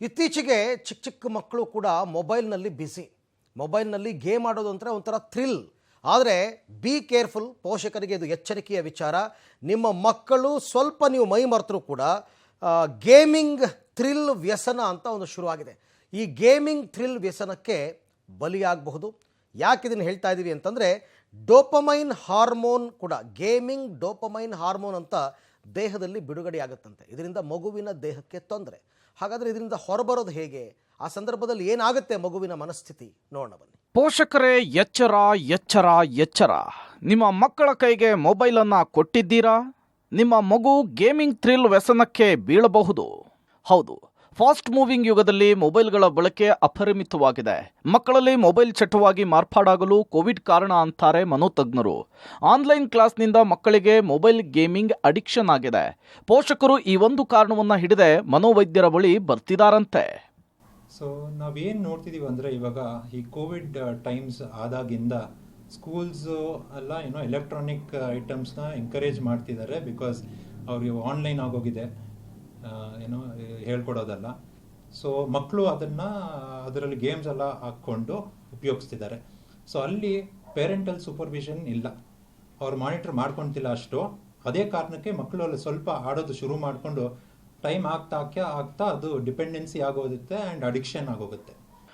ಇತ್ತೀಚೆಗೆ ಚಿಕ್ಕ ಚಿಕ್ಕ ಮಕ್ಕಳು ಕೂಡ ಮೊಬೈಲ್ನಲ್ಲಿ ಬ್ಯುಸಿ. ಮೊಬೈಲ್ನಲ್ಲಿ ಗೇಮ್ ಆಡೋದು ಅಂದರೆ ಒಂಥರ ಥ್ರಿಲ್. ಆದರೆ ಬಿ ಕೇರ್ಫುಲ್, ಪೋಷಕರಿಗೆ ಇದು ಎಚ್ಚರಿಕೆಯ ವಿಚಾರ. ನಿಮ್ಮ ಮಕ್ಕಳು ಸ್ವಲ್ಪ ನೀವು ಮೈ ಮರೆತರೂ ಕೂಡ ಗೇಮಿಂಗ್ ಥ್ರಿಲ್ ವ್ಯಸನ ಅಂತ ಒಂದು ಶುರುವಾಗಿದೆ. ಈ ಗೇಮಿಂಗ್ ಥ್ರಿಲ್ ವ್ಯಸನಕ್ಕೆ ಬಲಿಯಾಗಬಹುದು. ಯಾಕೆ ಇದನ್ನು ಹೇಳ್ತಾ ಇದ್ದೀವಿ ಅಂತಂದರೆ, ಡೋಪಮೈನ್ ಹಾರ್ಮೋನ್ ಕೂಡ, ಗೇಮಿಂಗ್ ಡೋಪಮೈನ್ ಹಾರ್ಮೋನ್ ಅಂತ ದೇಹದಲ್ಲಿ ಬಿಡುಗಡೆ ಆಗುತ್ತಂತೆ. ಇದರಿಂದ ಮಗುವಿನ ದೇಹಕ್ಕೆ ತೊಂದರೆ. ಹಾಗಾದರೆ ಇದರಿಂದ ಹೊರಬರೋದು ಹೇಗೆ? ಆ ಸಂದರ್ಭದಲ್ಲಿ ಏನಾಗುತ್ತೆ ಮಗುವಿನ ಮನಸ್ಥಿತಿ? ನೋಡೋಣ ಬನ್ನಿ. ಪೋಷಕರೇ ಎಚ್ಚರ ಎಚ್ಚರ ಎಚ್ಚರ. ನಿಮ್ಮ ಮಕ್ಕಳ ಕೈಗೆ ಮೊಬೈಲನ್ನು ಕೊಟ್ಟಿದ್ದೀರಾ? ನಿಮ್ಮ ಮಗು ಗೇಮಿಂಗ್ ಥ್ರಿಲ್ ವ್ಯಸನಕ್ಕೆ ಬೀಳಬಹುದು. ಹೌದು, ಫಾಸ್ಟ್ ಮೂವಿಂಗ್ ಯುಗದಲ್ಲಿ ಮೊಬೈಲ್ಗಳ ಬಳಕೆ ಅಪರಿಮಿತವಾಗಿದೆ. ಮಕ್ಕಳಲ್ಲಿ ಮೊಬೈಲ್ ಚಟವಾಗಿ ಮಾರ್ಪಾಡಾಗಲು ಕೋವಿಡ್ ಕಾರಣ ಅಂತಾರೆ ಮನೋತಜ್ಞರು. ಆನ್ಲೈನ್ ಕ್ಲಾಸ್ನಿಂದ ಮಕ್ಕಳಿಗೆ ಮೊಬೈಲ್ ಗೇಮಿಂಗ್ ಅಡಿಕ್ಷನ್ ಆಗಿದೆ. ಪೋಷಕರು ಈ ಒಂದು ಕಾರಣವನ್ನು ಹಿಡಿದೇ ಮನೋವೈದ್ಯರ ಬಳಿ ಬರ್ತಿದಾರಂತೆ. ಸೊ ನಾವೇನು ನೋಡ್ತಿದ್ದೀವಿ ಅಂದರೆ, ಇವಾಗ ಈ ಕೋವಿಡ್ ಟೈಮ್ಸ್ ಆದಾಗಿಂದ ಸ್ಕೂಲ್ಸು ಎಲ್ಲ ಎಲೆಕ್ಟ್ರಾನಿಕ್ ಐಟಮ್ಸ್ನ ಎಂಕರೇಜ್ ಮಾಡ್ತಿದ್ದಾರೆ. ಬಿಕಾಸ್ ಅವ್ರಿಗೆ ಆನ್ಲೈನ್ ಆಗೋಗಿದೆ, ಹೇಳ್ಕೊಡೋದಲ್ಲ. ಸೊ ಮಕ್ಕಳು ಅದರಲ್ಲಿ ಗೇಮ್ಸ್ ಎಲ್ಲ ಹಾಕ್ಕೊಂಡು ಉಪಯೋಗಿಸ್ತಿದ್ದಾರೆ. ಸೊ ಅಲ್ಲಿ ಪೇರೆಂಟಲ್ ಸೂಪರ್ವಿಷನ್ ಇಲ್ಲ, ಅವ್ರು ಮಾನಿಟರ್ ಮಾಡ್ಕೊತಿಲ್ಲ ಅಷ್ಟು. ಅದೇ ಕಾರಣಕ್ಕೆ ಮಕ್ಕಳು ಅಲ್ಲಿ ಸ್ವಲ್ಪ ಆಡೋದು ಶುರು ಮಾಡಿಕೊಂಡು ಟೈಮ್ ಆಗ್ತಾ ಅದು ಡಿಪೆಂಡೆನ್ಸಿ ಆಗೋಗುತ್ತೆ ಆ್ಯಂಡ್ ಅಡಿಕ್ಷನ್ ಆಗೋಗುತ್ತೆ.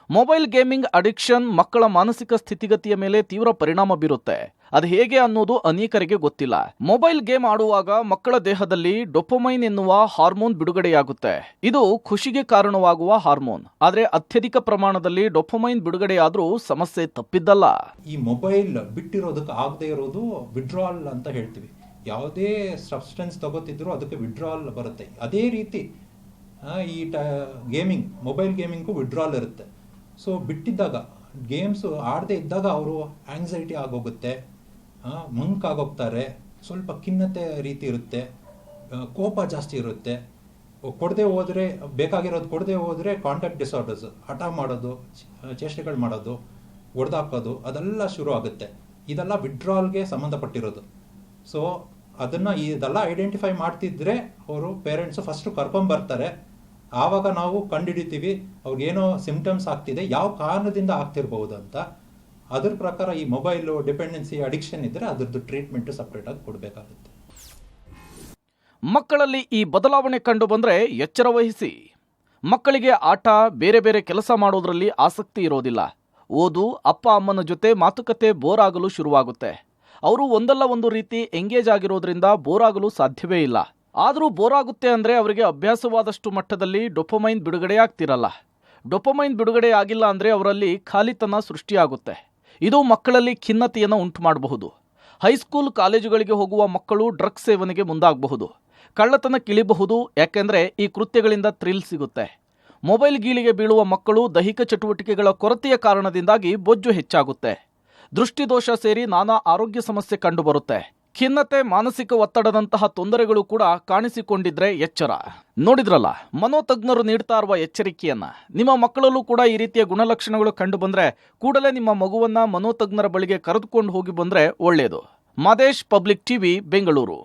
ಮೊಬೈಲ್ ಗೇಮಿಂಗ್ ಅಡಿಕ್ಷನ್ ಮಕ್ಕಳ ಮಾನಸಿಕ ಸ್ಥಿತಿಗತಿಯ ಮೇಲೆ ತೀವ್ರ ಪರಿಣಾಮ ಬೀರುತ್ತೆ. ಅದು ಹೇಗೆ ಅನ್ನೋದು ಅನೇಕರಿಗೆ ಗೊತ್ತಿಲ್ಲ. ಮೊಬೈಲ್ ಗೇಮ್ ಆಡುವಾಗ ಮಕ್ಕಳ ದೇಹದಲ್ಲಿ ಡೋಪಮೈನ್ ಎನ್ನುವ ಹಾರ್ಮೋನ್ ಬಿಡುಗಡೆಯಾಗುತ್ತೆ. ಇದು ಖುಷಿಗೆ ಕಾರಣವಾಗುವ ಹಾರ್ಮೋನ್. ಆದರೆ ಅತ್ಯಧಿಕ ಪ್ರಮಾಣದಲ್ಲಿ ಡೋಪಮೈನ್ ಬಿಡುಗಡೆಯಾದ್ರೂ ಸಮಸ್ಯೆ ತಪ್ಪಿದ್ದಲ್ಲ. ಈ ಮೊಬೈಲ್ ಬಿಟ್ಟಿರೋದಕ್ಕೆ ಆಗದೆ ಇರೋದು ವಿಡ್ರಾಲ್ ಅಂತ ಹೇಳ್ತೀವಿ. ಯಾವುದೇ ಸಬ್ಸ್ಟೆನ್ಸ್ ತಗೋತಿದ್ರು ಅದಕ್ಕೆ ವಿಡ್ರಾಲ್ ಬರುತ್ತೆ. ಅದೇ ರೀತಿ ಈ ಮೊಬೈಲ್ ಗೇಮಿಂಗು ವಿಡ್ರಾಲ್ ಇರುತ್ತೆ. ಸೊ ಬಿಟ್ಟಿದ್ದಾಗ, ಗೇಮ್ಸು ಆಡದೇ ಇದ್ದಾಗ ಅವರು ಆಂಗ್ಸೈಟಿ ಆಗೋಗುತ್ತೆ, ಮಂಕ್ ಆಗೋಗ್ತಾರೆ, ಸ್ವಲ್ಪ ಖಿನ್ನತೆ ರೀತಿ ಇರುತ್ತೆ, ಕೋಪ ಜಾಸ್ತಿ ಇರುತ್ತೆ. ಬೇಕಾಗಿರೋದು ಕೊಡದೆ ಹೋದರೆ ಕಾಂಟ್ಯಾಕ್ಟ್ ಡಿಸಾರ್ಡರ್ಸ್, ಹಠ ಮಾಡೋದು, ಚೇಷ್ಟೆಗಳು ಮಾಡೋದು, ಒಡೆದಾಕೋದು ಅದೆಲ್ಲ ಶುರು ಆಗುತ್ತೆ. ಇದೆಲ್ಲ ವಿಡ್ರಾಲ್ಗೆ ಸಂಬಂಧಪಟ್ಟಿರೋದು. ಸೊ ಇದೆಲ್ಲ ಐಡೆಂಟಿಫೈ ಮಾಡ್ತಿದ್ರೆ ಅವರು ಪೇರೆಂಟ್ಸು ಫಸ್ಟು ಕರ್ಕೊಂಬರ್ತಾರೆ. ಆವಾಗ ನಾವು ಕಂಡುಹಿಡಿತೀವಿ ಅವ್ರಿಗೇನೋ ಸಿಂಪ್ಟಮ್ಸ್ ಆಗ್ತಿದೆ, ಯಾವ ಕಾರಣದಿಂದ ಆಗ್ತಿರ್ಬೋದು ಅಂತ. ಅದ್ರ ಪ್ರಕಾರ ಈ ಮೊಬೈಲು ಡಿಪೆಂಡೆನ್ಸಿ ಅಡಿಕ್ಷನ್ ಇದ್ದರೆ ಅದರದ್ದು ಟ್ರೀಟ್ಮೆಂಟು ಸಪ್ರೇಟಾಗಿ ಕೊಡಬೇಕಾಗುತ್ತೆ. ಮಕ್ಕಳಲ್ಲಿ ಈ ಬದಲಾವಣೆ ಕಂಡು ಬಂದರೆ ಎಚ್ಚರ ವಹಿಸಿ. ಮಕ್ಕಳಿಗೆ ಆಟ, ಬೇರೆ ಬೇರೆ ಕೆಲಸ ಮಾಡೋದ್ರಲ್ಲಿ ಆಸಕ್ತಿ ಇರೋದಿಲ್ಲ. ಓದು, ಅಪ್ಪ ಅಮ್ಮನ ಜೊತೆ ಮಾತುಕತೆ ಬೋರ್ ಆಗಲು ಶುರುವಾಗುತ್ತೆ. ಅವರು ಒಂದಲ್ಲ ಒಂದು ರೀತಿ ಎಂಗೇಜ್ ಆಗಿರೋದ್ರಿಂದ ಬೋರ್ ಆಗಲು ಸಾಧ್ಯವೇ ಇಲ್ಲ. ಆದರೂ ಬೋರ್ ಆಗುತ್ತೆ ಅಂದರೆ ಅವರಿಗೆ ಅಭ್ಯಾಸವಾದಷ್ಟು ಮಟ್ಟದಲ್ಲಿ ಡೋಪಮೈನ್ ಬಿಡುಗಡೆ ಆಗ್ತಿರಲ್ಲ. ಡೋಪಮೈನ್ ಬಿಡುಗಡೆ ಆಗಿಲ್ಲ ಅಂದರೆ ಅವರಲ್ಲಿ ಖಾಲಿತನ ಸೃಷ್ಟಿಯಾಗುತ್ತೆ. ಇದು ಮಕ್ಕಳಲ್ಲಿ ಖಿನ್ನತೆಯನ್ನು ಉಂಟು ಮಾಡಬಹುದು. ಹೈಸ್ಕೂಲ್, ಕಾಲೇಜುಗಳಿಗೆ ಹೋಗುವ ಮಕ್ಕಳು ಡ್ರಗ್ಸ್ ಸೇವನೆಗೆ ಮುಂದಾಗಬಹುದು. ಕಳ್ಳತನ ಕಿಳಿಬಹುದು, ಯಾಕೆಂದರೆ ಈ ಕೃತ್ಯಗಳಿಂದ ಥ್ರಿಲ್ ಸಿಗುತ್ತೆ. ಮೊಬೈಲ್ ಗೀಳಿಗೆ ಬೀಳುವ ಮಕ್ಕಳು ದೈಹಿಕ ಚಟುವಟಿಕೆಗಳ ಕೊರತೆಯ ಕಾರಣದಿಂದಾಗಿ ಬೊಜ್ಜು ಹೆಚ್ಚಾಗುತ್ತೆ. ದೃಷ್ಟಿದೋಷ ಸೇರಿ ನಾನಾ ಆರೋಗ್ಯ ಸಮಸ್ಯೆ ಕಂಡುಬರುತ್ತೆ. ಖಿನ್ನತೆ, ಮಾನಸಿಕ ಒತ್ತಡದಂತಹ ತೊಂದರೆಗಳು ಕೂಡ ಕಾಣಿಸಿಕೊಂಡಿದ್ರೆ ಎಚ್ಚರ. ನೋಡಿದ್ರಲ್ಲ ಮನೋತಜ್ಞರು ನೀಡ್ತಾ ಇರುವ ಎಚ್ಚರಿಕೆಯನ್ನ. ನಿಮ್ಮ ಮಕ್ಕಳಲ್ಲೂ ಕೂಡ ಈ ರೀತಿಯ ಗುಣಲಕ್ಷಣಗಳು ಕಂಡು ಬಂದ್ರೆ ಕೂಡಲೇ ನಿಮ್ಮ ಮಗುವನ್ನ ಮನೋತಜ್ಞರ ಬಳಿಗೆ ಕರೆದುಕೊಂಡು ಹೋಗಿ ಬಂದ್ರೆ ಒಳ್ಳೆಯದು. Madesh, public TV, Bengaluru.